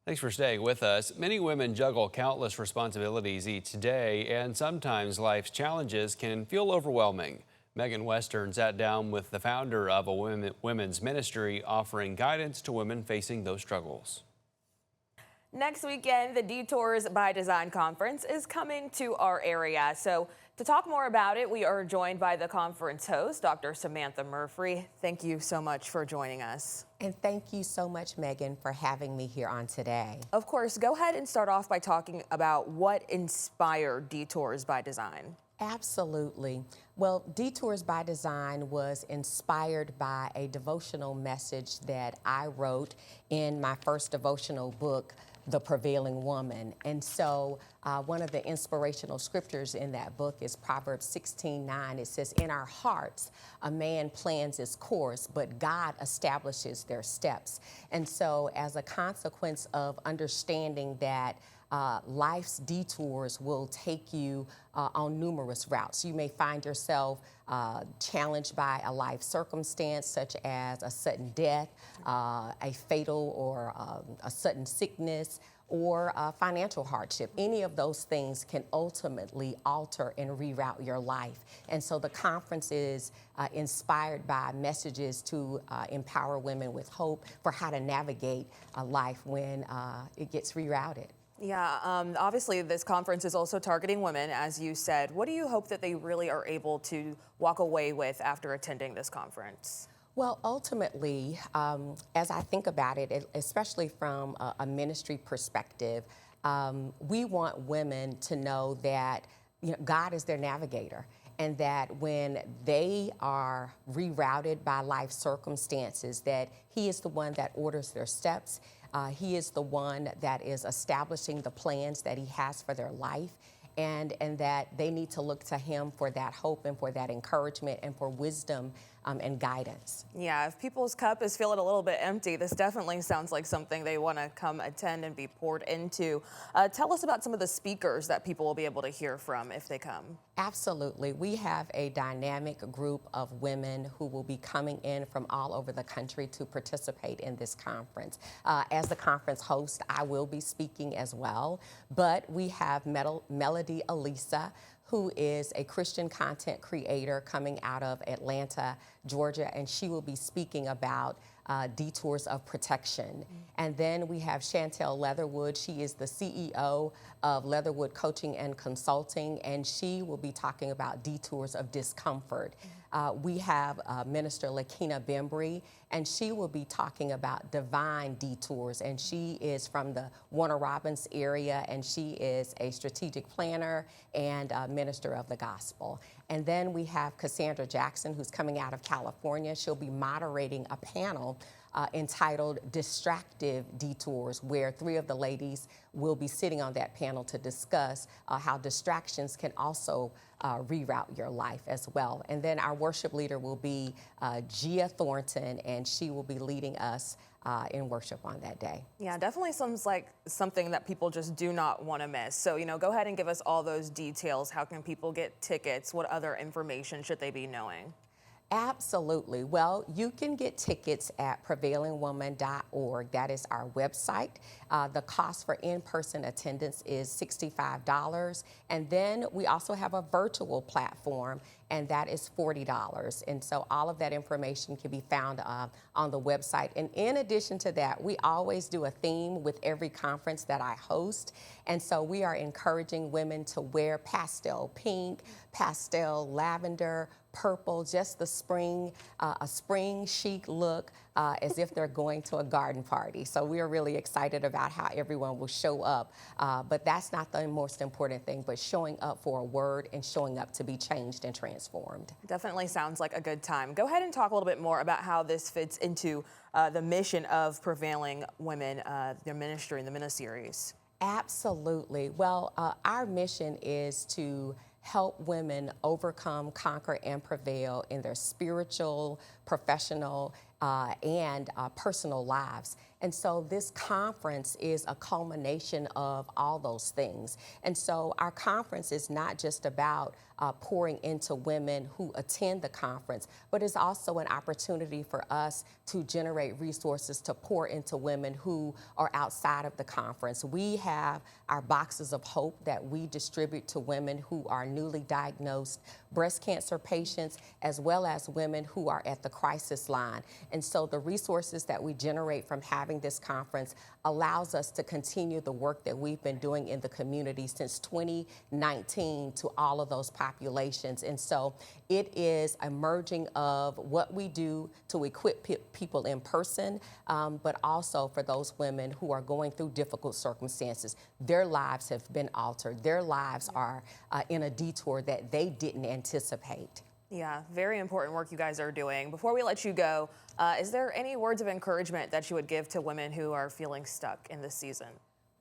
Thanks for staying with us. Many women juggle countless responsibilities each day, and sometimes life's challenges can feel overwhelming. Megan Western sat down with the founder of a women's ministry offering guidance to women facing those struggles. Next weekend, the Detours by Design conference is coming to our area. So to talk more about it, we are joined by the conference host, Dr. Samantha Murfree. Thank you so much for joining us. And thank you so much, Megan, for having me here on today. Of course, go ahead and start off by talking about what inspired Detours by Design. Absolutely. Well, Detours by Design was inspired by a devotional message that I wrote in my first devotional book, The Prevailing Woman. And so one of the inspirational scriptures in that book is Proverbs 16:9. It says, "In our hearts, a man plans his course, but God establishes their steps." And so as a consequence of understanding that life's detours will take you on numerous routes. You may find yourself challenged by a life circumstance such as a sudden death, a fatal or a sudden sickness, or financial hardship. Any of those things can ultimately alter and reroute your life. And so the conference is inspired by messages to empower women with hope for how to navigate a life when it gets rerouted. Yeah, obviously this conference is also targeting women, as you said. What do you hope that they really are able to walk away with after attending this conference? Well, ultimately, as I think about it, especially from a ministry perspective, we want women to know that God is their navigator, and that when they are rerouted by life circumstances, that He is the one that orders their steps. He is the one that is establishing the plans that He has for their life, and that they need to look to Him for that hope and for that encouragement and for wisdom and guidance. Yeah, if people's cup is feeling a little bit empty, this definitely sounds like something they want to come attend and be poured into. Tell us about some of the speakers that people will be able to hear from if they come. Absolutely. We have a dynamic group of women who will be coming in from all over the country to participate in this conference. As the conference host, I will be speaking as well, but we have Melody Elisa, who is a Christian content creator coming out of Atlanta, Georgia, and she will be speaking about detours of protection. And then we have Chantel Leatherwood. She is the CEO of Leatherwood Coaching and Consulting, and she will be talking about detours of discomfort. We have Minister Lakina Bembry, and she will be talking about divine detours, and she is from the Warner Robins area, and she is a strategic planner and minister of the gospel. And then we have Cassandra Jackson, who's coming out of California. She'll be moderating a panel entitled Distractive Detours, where three of the ladies will be sitting on that panel to discuss how distractions can also reroute your life as well. And then our worship leader will be Gia Thornton, and she will be leading us in worship on that day. Yeah, definitely sounds like something that people just do not want to miss. So, go ahead and give us all those details. How can people get tickets? What other information should they be knowing? Absolutely. Well, you can get tickets at prevailingwoman.org. That is our website. The cost for in-person attendance is $65. And then we also have a virtual platform, and that is $40. And so all of that information can be found on the website. And in addition to that, we always do a theme with every conference that I host. And so we are encouraging women to wear pastel pink, pastel lavender, purple, just a spring chic look, as if they're going to a garden party. So we are really excited about how everyone will show up. But that's not the most important thing, but showing up for a word and showing up to be changed and transformed. Definitely sounds like a good time. Go ahead and talk a little bit more about how this fits into the mission of Prevailing Women, their ministry and the mini-series. Absolutely. Well, our mission is to help women overcome, conquer, and prevail in their spiritual, professional, and personal lives. And so this conference is a culmination of all those things. And so our conference is not just about pouring into women who attend the conference, but it's also an opportunity for us to generate resources to pour into women who are outside of the conference. We have our boxes of hope that we distribute to women who are newly diagnosed breast cancer patients, as well as women who are at the crisis line. And so the resources that we generate from having this conference allows us to continue the work that we've been doing in the community since 2019 to all of those populations. And so it is a merging of what we do to equip people in person, but also for those women who are going through difficult circumstances. Their lives have been altered. Their lives are in a detour that they didn't anticipate. Yeah, very important work you guys are doing. Before we let you go, is there any words of encouragement that you would give to women who are feeling stuck in this season?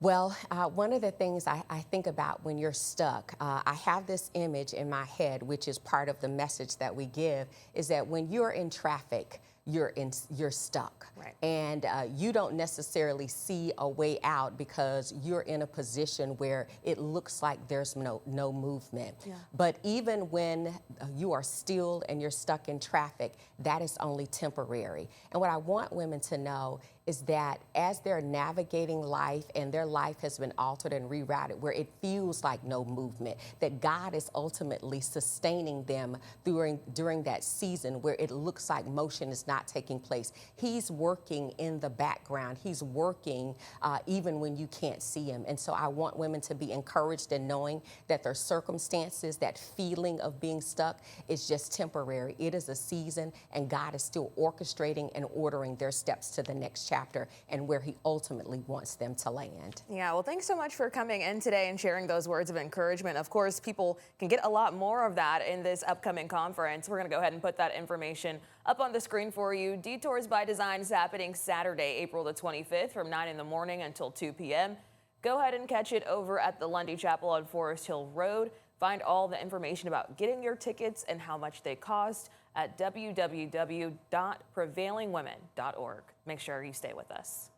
Well, one of the things I think about when you're stuck, I have this image in my head, which is part of the message that we give, is that when you're in traffic, you're stuck. Right. And you don't necessarily see a way out because you're in a position where it looks like there's no movement. Yeah. But even when you are still and you're stuck in traffic, that is only temporary. And what I want women to know is that as they're navigating life and their life has been altered and rerouted where it feels like no movement, that God is ultimately sustaining them during that season where it looks like motion is not taking place. He's working in the background. He's working even when you can't see him. And so I want women to be encouraged in knowing that their circumstances, that feeling of being stuck is just temporary. It is a season, and God is still orchestrating and ordering their steps to the next chapter and where he ultimately wants them to land. Yeah, well, thanks so much for coming in today and sharing those words of encouragement. Of course, people can get a lot more of that in this upcoming conference. We're going to go ahead and put that information up on the screen for you. Detours by Design is happening Saturday, April the 25th from 9 in the morning until 2 p.m. Go ahead and catch it over at the Lundy Chapel on Forest Hill Road. Find all the information about getting your tickets and how much they cost at www.prevailingwomen.org. Make sure you stay with us.